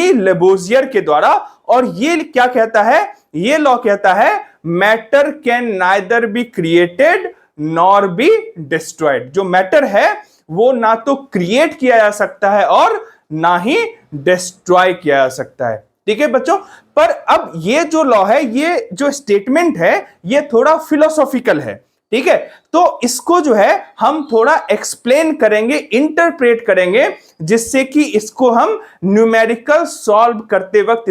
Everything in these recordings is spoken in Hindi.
एंथनी लेबोजियर के द्वारा। और ये क्या कहता है, ये लॉ कहता है matter can neither be created nor be destroyed. जो मैटर है वो ना तो क्रिएट किया जा सकता है और ना ही डिस्ट्रॉय किया जा सकता है। ठीक है बच्चों, पर अब ये जो लॉ है, ये जो स्टेटमेंट है, ये थोड़ा फिलोसॉफिकल है। ठीक है, तो इसको जो है हम थोड़ा एक्सप्लेन करेंगे, इंटरप्रेट करेंगे, जिससे कि इसको हम न्यूमेरिकल सॉल्व करते वक्त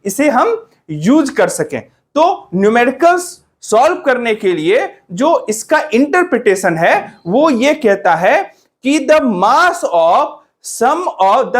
इसे हम यूज कर सकें। तो न्यूमेरिकल्स सॉल्व करने के लिए जो इसका इंटरप्रिटेशन है वो ये कहता है कि the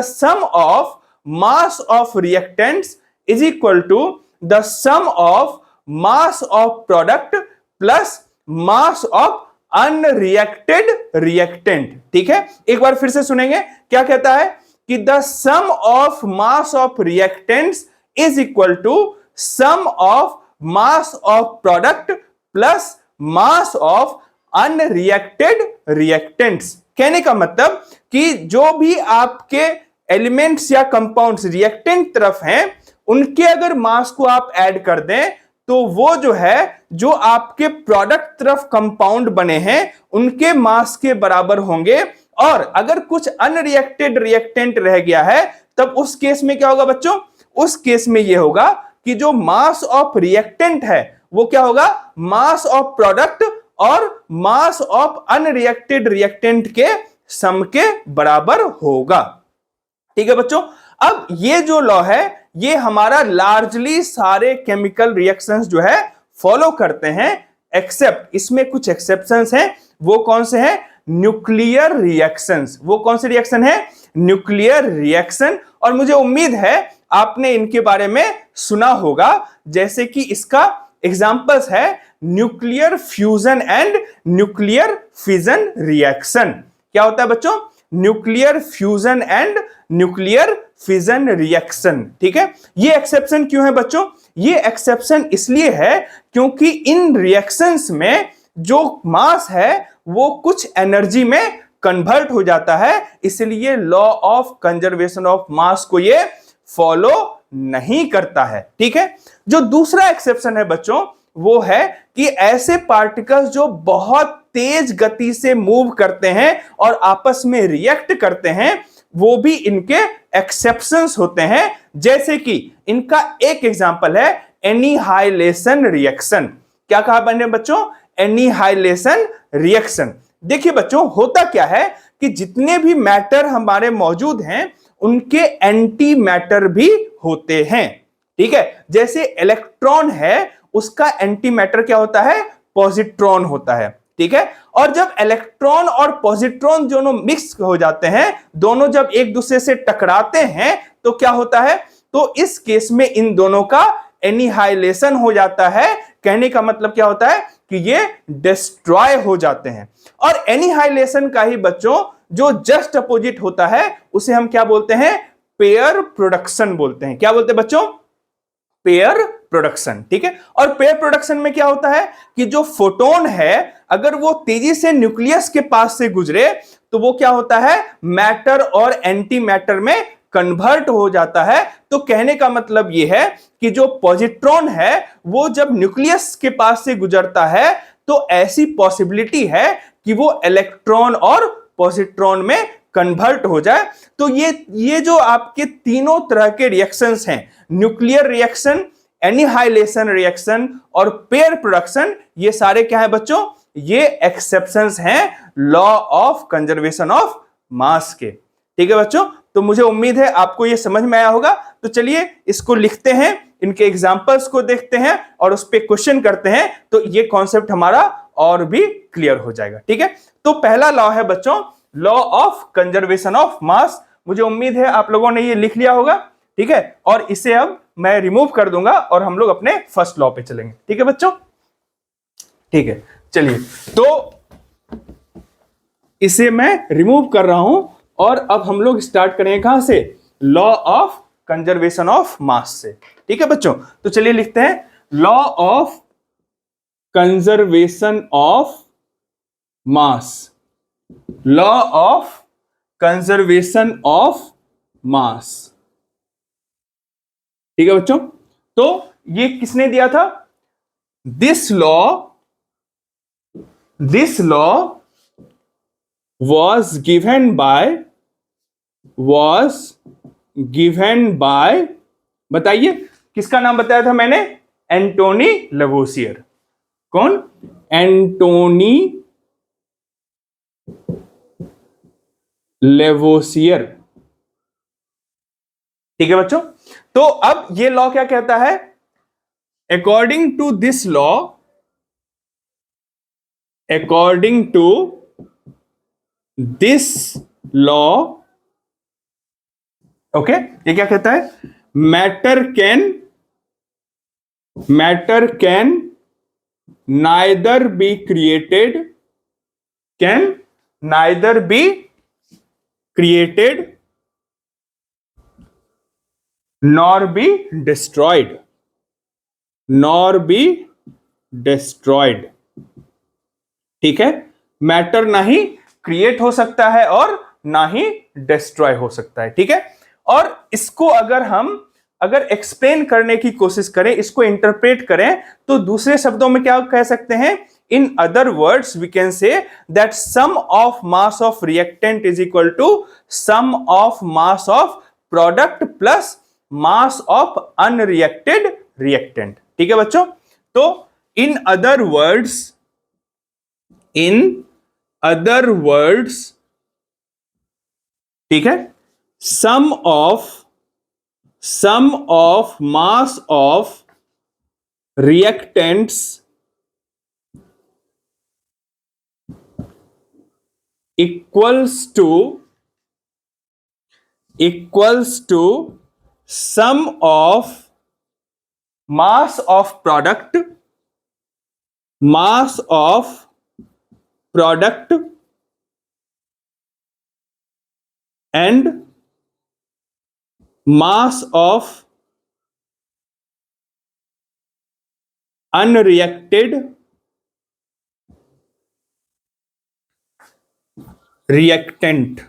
sum of mass of reactants is equal to the sum of mass of product plus mass of unreacted reactant. ठीक है, एक बार फिर से सुनेंगे, क्या कहता है कि the sum of mass of reactants is equal to sum of mass of product plus mass of unreacted reactants. कहने का मतलब कि जो भी आपके एलिमेंट्स या कंपाउंड्स रिएक्टेंट तरफ हैं, उनके अगर मास को आप ऐड कर दें तो वो जो है, जो आपके प्रोडक्ट तरफ कंपाउंड बने हैं उनके मास के बराबर होंगे। और अगर कुछ अनरिएक्टेड रिएक्टेंट रह गया है तब उस केस में क्या होगा बच्चों, उस केस में ये होगा कि जो मास ऑफ रिएक्टेंट है वो क्या होगा, मास ऑफ प्रोडक्ट और मास ऑफ अनरिएक्टेड रिएक्टेंट के सम के बराबर होगा। ठीक है बच्चों, अब ये जो लॉ है ये हमारा लार्जली सारे केमिकल रिएक्शंस जो है फॉलो करते हैं, एक्सेप्ट इसमें कुछ एक्सेप्शंस हैं। वो कौन से हैं, न्यूक्लियर रिएक्शंस। वो कौन से रिएक्शन है, न्यूक्लियर रिएक्शन। और मुझे उम्मीद है आपने इनके बारे में सुना होगा, जैसे कि इसका एग्जांपल्स है nuclear fusion and nuclear fission reaction. क्या होता है बच्चों, nuclear fusion and nuclear fission reaction. ठीक है, ये एक्सेप्शन क्यों है बच्चों, ये एक्सेप्शन इसलिए है क्योंकि इन रिएक्शंस में जो मास है वो कुछ एनर्जी में कन्वर्ट हो जाता है, इसलिए law of conservation of mass को ये फॉलो नहीं करता है। ठीक है, जो दूसरा एक्सेप्शन है बच्चों वो है कि ऐसे पार्टिकल्स जो बहुत तेज गति से मूव करते हैं और आपस में रिएक्ट करते हैं, वो भी इनके एक्सेप्शंस होते हैं। जैसे कि इनका एक एग्जांपल है एनिहाइलेशन रिएक्शन। क्या कहा मैंने बच्चों, एनिहाइलेशन रिएक्शन। देखिए बच्चों, होता क्या है कि जितने भी मैटर हमारे मौजूद हैं उनके एंटी मैटर भी होते हैं। ठीक है, जैसे इलेक्ट्रॉन है उसका एंटी मैटर क्या होता है, पॉजिट्रॉन होता है। ठीक है, और जब इलेक्ट्रॉन और पॉजिट्रॉन दोनों मिक्स हो जाते हैं, दोनों जब एक दूसरे से टकराते हैं तो क्या होता है, तो इस केस में इन दोनों का एनिहाइलेशन हो जाता है। कहने का मतलब क्या होता है कि ये डिस्ट्रॉय हो जाते हैं। और एनिहाइलेशन का ही बच्चों जो जस्ट अपोजिट होता है उसे हम क्या बोलते हैं, पेयर प्रोडक्शन बोलते हैं। क्या बोलते हैं बच्चों, पेयर प्रोडक्शन। ठीक है, और पेयर प्रोडक्शन में क्या होता है कि जो फोटोन है अगर वो तेजी से न्यूक्लियस के पास से गुजरे तो वो क्या होता है, मैटर और एंटी मैटर में कन्वर्ट हो जाता है। तो कहने का मतलब ये है कि जो पॉजिट्रॉन है वो जब न्यूक्लियस के पास से गुजरता है तो ऐसी पॉसिबिलिटी है कि वो इलेक्ट्रॉन और पॉजिट्रॉन में कन्वर्ट हो जाए। तो ये जो आपके तीनों तरह के रिएक्शंस हैं, न्यूक्लियर रिएक्शन, एनिहाइलेशन रिएक्शन और पेयर प्रोडक्शन, ये सारे क्या है बच्चों, ये एक्सेप्शंस हैं law of conservation of mass के। ठीक है बच्चों, तो मुझे उम्मीद है आपको ये समझ में आया होगा। तो चलिए इसको लिखते हैं, इनके एग्जांपल्स को देखते हैं और उस पर क्वेश्चन करते हैं, तो ये कॉन्सेप्ट हमारा और भी क्लियर हो जाएगा। ठीक है, तो पहला लॉ है बच्चों law of conservation of mass. मुझे उम्मीद है आप लोगों ने ये लिख लिया होगा। ठीक है, और इसे अब मैं रिमूव कर दूंगा और हम लोग अपने फर्स्ट लॉ पे चलेंगे। ठीक है बच्चों, ठीक है, चलिए तो इसे मैं रिमूव कर रहा हूं और अब हम लोग स्टार्ट करेंगे कहां से, law of conservation of mass से। ठीक है बच्चों, तो चलिए लिखते हैं law of conservation of mass. Law of conservation of mass. ठीक है बच्चों, तो ये किसने दिया था? This law was given by, बताइए किसका नाम बताया था मैंने? एंटोनी लवोसियर। कौन? एंटोनी लेवोसियर। ठीक है बच्चों, तो अब ये लॉ क्या कहता है? According to this law, okay, ये क्या कहता है? Matter can neither be created nor be destroyed. ठीक है, मैटर ना ही क्रिएट हो सकता है और ना ही डिस्ट्रॉय हो सकता है। ठीक है, और इसको अगर एक्सप्लेन करने की कोशिश करें, इसको इंटरप्रेट करें, तो दूसरे शब्दों में क्या कह सकते हैं? In other words we can say that sum of mass of reactant is equal to sum of mass of product plus mass of unreacted reactant. ठीक है बच्चों, तो इन अदर वर्ड्स, ठीक है, sum of mass of reactants equals to sum of mass of product and mass of unreacted reactant.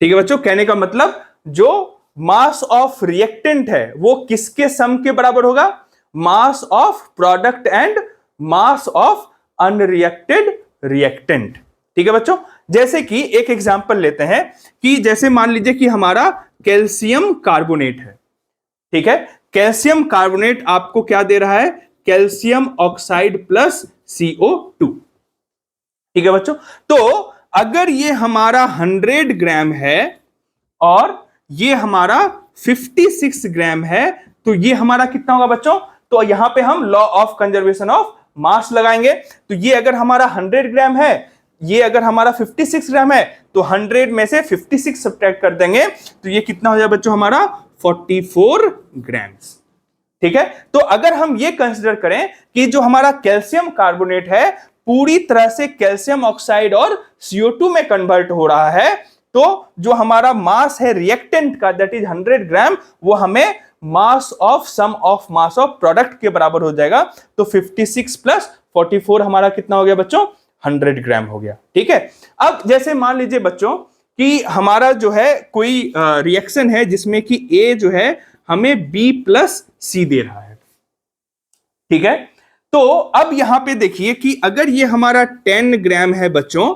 ठीक है बच्चों, कहने का मतलब जो मास ऑफ रिएक्टेंट है वो किसके सम के बराबर होगा? मास of product and mass of unreacted reactant. ठीक है बच्चों, जैसे कि एक एग्जांपल लेते हैं कि जैसे मान लीजिए कि हमारा कैल्शियम कार्बोनेट है। ठीक है, कैल्शियम कार्बोनेट आपको क्या दे रहा है? Calcium oxide plus CO2। ठीक है बच्चों, तो अगर ये हमारा 100 ग्राम है और ये हमारा 56 ग्राम है, तो ये हमारा कितना होगा बच्चों? तो यहां पे हम law of conservation of mass लगाएंगे। तो ये अगर हमारा 100 ग्राम है, ये अगर हमारा 56 ग्राम है, तो 100 में से 56 सब्ट्रैक्ट कर देंगे, तो ये कितना हो जाए बच्चों? हमारा 44 ग्राम्स। ठीक है, तो अगर हम ये कंसिडर करें कि जो हमारा कैल्शियम कार्बोनेट है पूरी तरह से कैल्शियम ऑक्साइड और CO2 में कन्वर्ट हो रहा है, तो जो हमारा मास है रिएक्टेंट का, दैट इज 100 ग्राम, वो हमें mass of sum of mass of product के बराबर हो जाएगा। तो 56 प्लस 44 हमारा कितना हो गया बच्चों? 100 ग्राम हो गया। ठीक है, अब जैसे मान लीजिए बच्चों कि हमारा जो है कोई रिएक्शन है जिसमें कि A जो है हमें B+C दे रहा है। ठीक है, तो अब यहां पे देखिए कि अगर ये हमारा 10 ग्राम है बच्चों,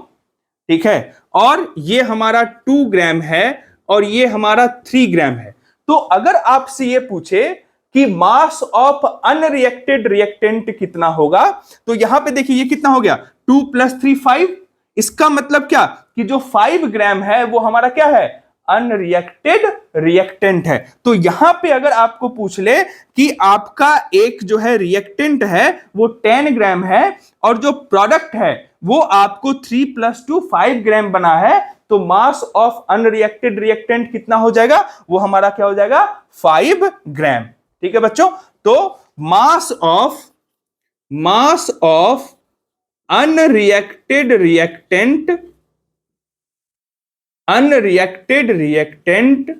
ठीक है, और ये हमारा 2 ग्राम है और ये हमारा 3 ग्राम है, तो अगर आपसे ये पूछे कि मास ऑफ अनरिएक्टेड रिएक्टेंट कितना होगा, तो यहां पे देखिए ये कितना हो गया? 2 + 3 5। इसका मतलब क्या कि जो 5 ग्राम है वो हमारा क्या है? अनरिएक्टेड रिएक्टेंट है। तो यहां पे अगर आपको पूछ ले कि आपका एक जो है रिएक्टेंट है वो 10 ग्राम है और जो प्रोडक्ट है वो आपको 3 + 2 5 ग्राम बना है, तो मास ऑफ अनरिएक्टेड रिएक्टेंट कितना हो जाएगा? वो हमारा क्या हो जाएगा? 5 ग्राम। ठीक है बच्चों, तो मास ऑफ अनरिएक्टेड रिएक्टेंट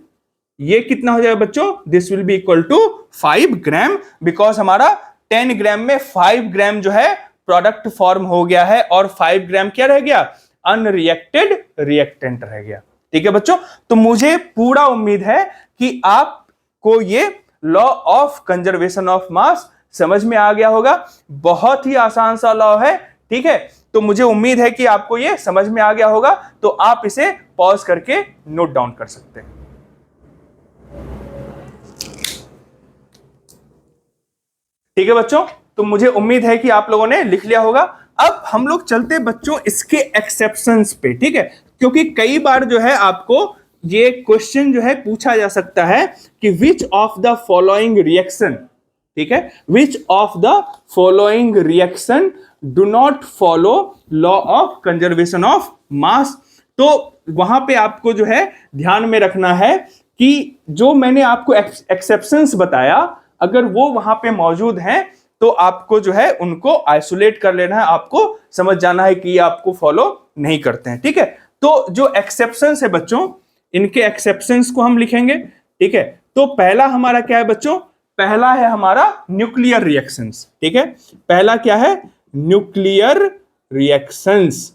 ये कितना हो जाएगा बच्चों? This will be equal to 5 gram, because हमारा 10 ग्राम में 5 ग्राम जो है प्रोडक्ट फॉर्म हो गया है और 5 ग्राम क्या रह गया? अनरिएक्टेड रिएक्टेंट रह गया। ठीक है बच्चों, तो मुझे पूरा उम्मीद है कि आप आपको ये law of conservation of mass समझ में आ गया होगा। बहुत ही आसान सा लॉ है, ठीक है। तो मुझे उम्मीद है कि आपको ये समझ में आ गया होगा, तो आप इसे पॉज करके नोट डाउन कर सकते हैं। ठीक है बच्चों, तो मुझे उम्मीद है कि आप लोगों ने लिख लिया होगा। अब हम लोग चलते बच्चों इसके एक्सेप्शंस पे, ठीक है, क्योंकि कई बार जो है आपको ये क्वेश्चन जो है पूछा जा सकता है कि which of the following reaction, ठीक है, which of the following reaction do not follow law of conservation of mass. तो वहां पे आपको जो है ध्यान में रखना है कि जो मैंने आपको एक्सेप्शंस बताया, अगर वो वहां पे मौजूद हैं तो आपको जो है उनको आइसोलेट कर लेना है, आपको समझ जाना है कि ये आपको फॉलो नहीं करते हैं, ठीक है। तो जो एक्सेप्शंस है बच्चों, इनके एक्सेप्शंस को हम लिखेंगे, ठीक है। तो पहला हमारा क्या है बच्चों, पहला है हमारा न्यूक्लियर रिएक्शंस, ठीक है। पहला क्या है, न्यूक्लियर रिएक्शंस,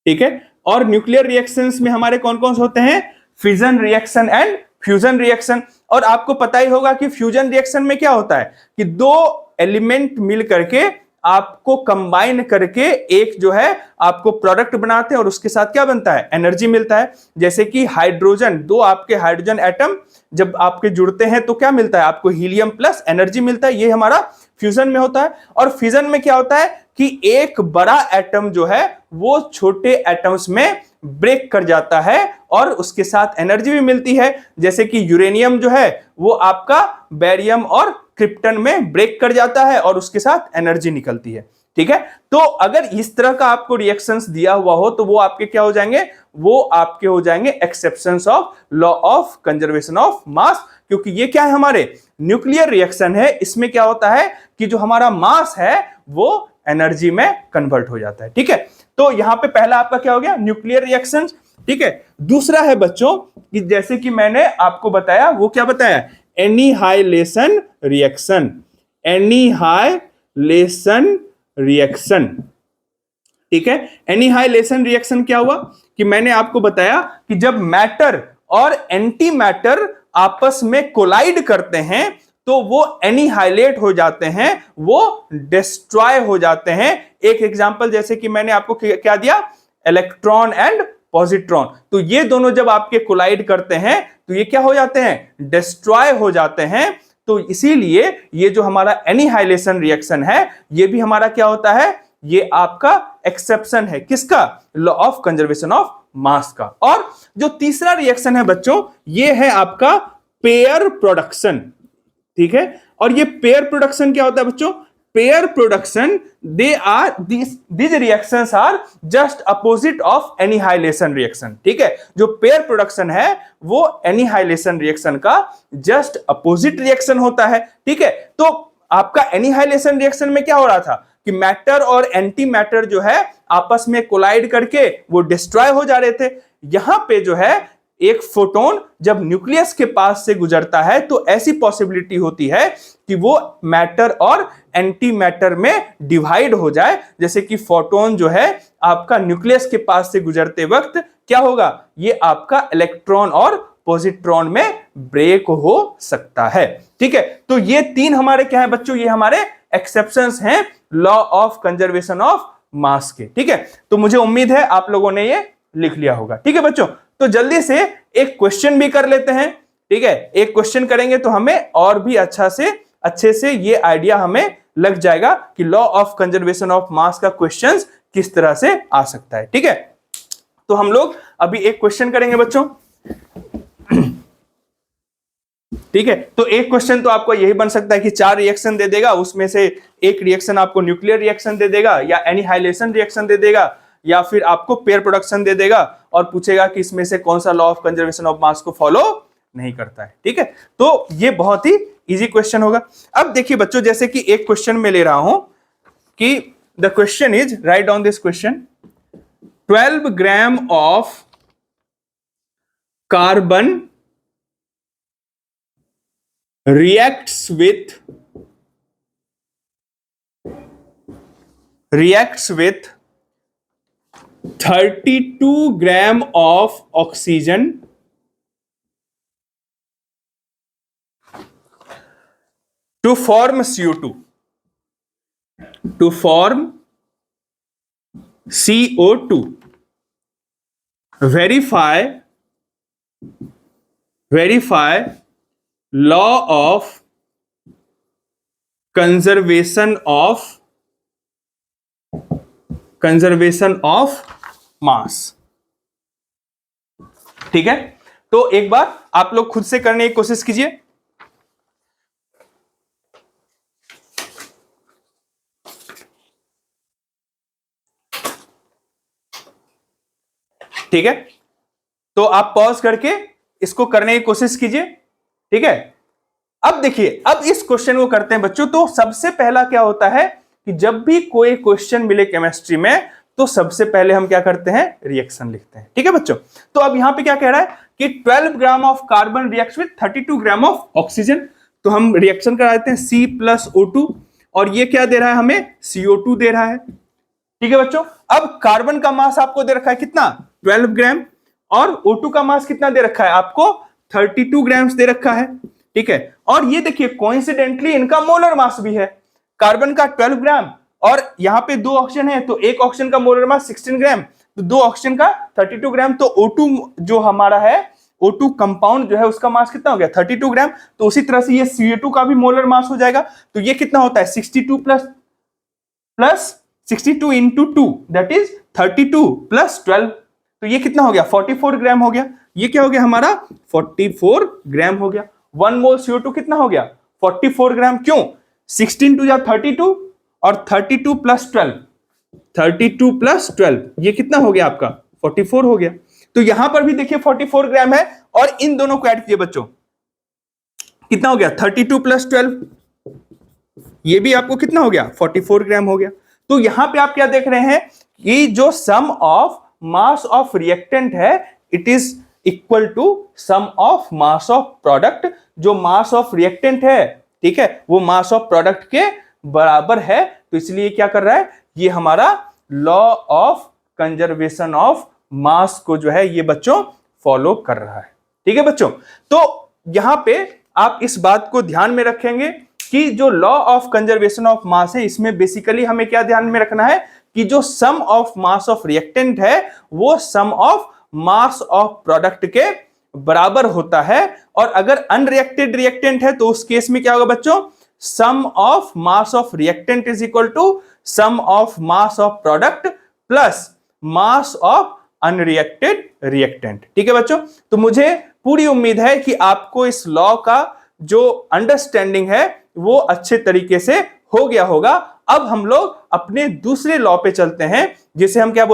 ठीक है। और न्यूक्लियर रिएक्शंस में हमारे कौन कौन से होते हैं, fission reaction and fusion reaction. और आपको पता ही होगा कि फ्यूजन रिएक्शन में क्या होता है कि दो एलिमेंट मिल करके आपको कंबाइन करके एक जो है आपको प्रोडक्ट बनाते हैं और उसके साथ क्या बनता है, एनर्जी मिलता है। जैसे कि हाइड्रोजन, दो आपके हाइड्रोजन एटम जब आपके जुड़ते हैं तो क्या मिलता है आपको, हीलियम प्लस एनर्जी मिलता है। ये हमारा फ्यूजन में होता है। और फिजन में क्या होता है कि एक बड़ा एटम जो है वो छोटे एटम्स में ब्रेक कर जाता है और उसके साथ एनर्जी भी मिलती है। जैसे कि यूरेनियम जो है वो आपका बेरियम और क्रिप्टन में ब्रेक कर जाता है और उसके साथ एनर्जी निकलती है, ठीक है। तो अगर इस तरह का आपको रिएक्शंस दिया हुआ हो तो वो आपके क्या हो जाएंगे, वो आपके हो जाएंगे exceptions of law of conservation of mass. क्योंकि ये क्या है, हमारे न्यूक्लियर रिएक्शन है, इसमें क्या होता है कि जो हमारा मास है वो एनर्जी में कन्वर्ट हो जाता है, ठीक है। तो यहां पे पहला आपका क्या हो गया, न्यूक्लियर रिएक्शन, ठीक है। दूसरा है बच्चों कि जैसे कि मैंने आपको बताया, वो क्या बताया, एनिहाइलेशन रिएक्शन, एनिहाइलेशन रिएक्शन, ठीक है। एनिहाइलेशन रिएक्शन क्या हुआ कि मैंने आपको बताया कि जब मैटर और एंटी मैटर आपस में कोलाइड करते हैं तो वो एनिहाइलेट हो जाते हैं, वो डिस्ट्रॉय हो जाते हैं। एक एग्जांपल जैसे कि मैंने आपको क्या दिया, इलेक्ट्रॉन एंड पॉजिट्रॉन। तो ये दोनों जब आपके कोलाइड करते हैं तो ये क्या हो जाते हैं, डिस्ट्रॉय हो जाते हैं। तो इसीलिए ये जो हमारा एनिहाइलेशन रिएक्शन है ये भी हमारा क्या होता है, ये आपका एक्सेप्शन है, किसका, law of conservation of mass का। और जो तीसरा रिएक्शन है बच्चों ये है आपका पेयर प्रोडक्शन, ठीक है। और ये पेयर प्रोडक्शन क्या होता है बच्चों, pair production, they are these reactions are just opposite of annihilation reaction, ठीक है। जो पेयर प्रोडक्शन है वो एनिहाइलेशन रिएक्शन का जस्ट अपोजिट रिएक्शन होता है, ठीक है। तो आपका एनिहाइलेशन रिएक्शन में क्या हो रहा था कि मैटर और एंटी मैटर जो है आपस में कोलाइड करके वो डिस्ट्रॉय हो जा रहे थे। यहां पे जो है एक फोटोन जब न्यूक्लियस के पास से गुजरता है तो ऐसी पॉसिबिलिटी होती है कि वो मैटर और एंटी मैटर में डिवाइड हो जाए। जैसे कि फोटोन जो है आपका न्यूक्लियस के पास से गुजरते वक्त क्या होगा, ये आपका इलेक्ट्रॉन और पॉजिट्रॉन में ब्रेक हो सकता है, ठीक है। तो ये तीन हमारे क्या है बच्चों, ये हमारे एक्सेप्शंस हैं law of conservation of mass के, ठीक है। तो मुझे उम्मीद है आप लोगों ने ये लिख लिया होगा, ठीक है बच्चों। तो जल्दी से एक क्वेश्चन भी कर लेते हैं, ठीक है। एक क्वेश्चन करेंगे तो हमें और भी अच्छे से ये आइडिया हमें लग जाएगा कि law of conservation of mass का क्वेश्चंस किस तरह से आ सकता है, ठीक है। तो हम लोग अभी एक क्वेश्चन करेंगे बच्चों, ठीक है। तो एक क्वेश्चन तो आपको यही बन सकता है कि 4 रिएक्शन दे देगा, उसमें से एक रिएक्शन आपको न्यूक्लियर रिएक्शन दे देगा या एनिहाइलेशन रिएक्शन दे देगा या फिर आपको पेयर प्रोडक्शन दे देगा और पूछेगा कि इसमें से कौन सा law of conservation of mass को फॉलो नहीं करता है, ठीक है। तो ये बहुत ही इजी क्वेश्चन होगा। अब देखिए बच्चों, जैसे कि एक क्वेश्चन में ले रहा हूं कि the question is, write down this question, 12 gram of carbon reacts with 32 gram of oxygen to form CO2, to form CO2, verify law of conservation of mass। ठीक है, तो एक बार आप लोग खुद से करने की कोशिश कीजिए। ठीक है, तो आप पॉज करके इसको करने की कोशिश कीजिए। ठीक है, अब देखिए, अब इस क्वेश्चन को करते हैं बच्चों। तो सबसे पहला क्या होता है कि जब भी कोई क्वेश्चन मिले केमिस्ट्री में तो सबसे पहले हम क्या करते हैं, रिएक्शन लिखते हैं। ठीक है बच्चों, तो अब यहां पे क्या कह रहा है कि 12 gram of carbon reacts with 32 gram of oxygen. तो हम रिएक्शन करा देते हैं C+O2, और ये क्या दे रहा है हमें, CO2 दे रहा है। ठीक है बच्चों, अब कार्बन का मास आपको दे रखा है कितना, 12 ग्राम, और O2 का मास कितना दे रखा है आपको, 32 ग्राम्स दे रखा है। ठीक है, और ये देखिए कोइंसिडेंटली इनका मोलर मास भी है, कार्बन का 12 ग्राम, और यहां पे 2 ऑक्सीजन है तो एक ऑक्सीजन का मोलर मास 16 ग्राम, तो 2 ऑक्सीजन का 32 ग्राम। तो O2 जो हमारा है, O2 कंपाउंड जो है उसका मास कितना हो गया, 32 ग्राम। तो उसी तरह से ये CO2 का भी मोलर मास हो जाएगा। तो ये कितना होता है, 62 plus 62 into 2 that is 32 plus 12, तो ये कितना हो गया, 44 ग्राम हो गया। ये क्या हो गया हमारा, 44 ग्राम हो गया। 1 मोल CO2 कितना हो गया, 44 ग्राम। क्यों, 16 टू या 32 और 32 प्लस 12, 32 प्लस 12 ये कितना हो गया आपका, 44 हो गया। तो यहां पर भी देखिए 44 ग्राम है, और इन दोनों को ऐड कीजिए बच्चों, कितना हो गया, 32 प्लस 12, ये भी आपको कितना हो गया, 44 ग्राम हो गया। तो यहां पे आप क्या देख रहे हैं कि जो sum of mass of reactant है it is equal to sum of mass of product. जो मास ऑफ रिएक्टेंट है, ठीक है, वो मास ऑफ प्रोडक्ट के बराबर है। तो इसलिए क्या कर रहा है, ये हमारा law of conservation of mass को जो है ये बच्चों फॉलो कर रहा है। ठीक है बच्चों, तो यहां पे आप इस बात को ध्यान में रखेंगे कि जो law of conservation of mass है इसमें बेसिकली हमें क्या ध्यान में रखना है कि जो sum of mass of reactant है वो सम ऑफ मास ऑफ प्रोडक्ट के बराबर होता है। और अगर अनरिएक्टेड रिएक्टेंट है तो उस केस में क्या होगा बच्चों, sum of mass of reactant is equal to sum of mass of product plus mass of unreacted reactant. ठीक है बच्चों, तो मुझे पूरी उम्मीद है कि आपको इस लॉ का जो अंडरस्टैंडिंग है वो अच्छे तरीके से हो गया होगा। अब हम लोग अपने दूसरे लॉ पे चलते हैं जिसे हम क्या बोलते हैं,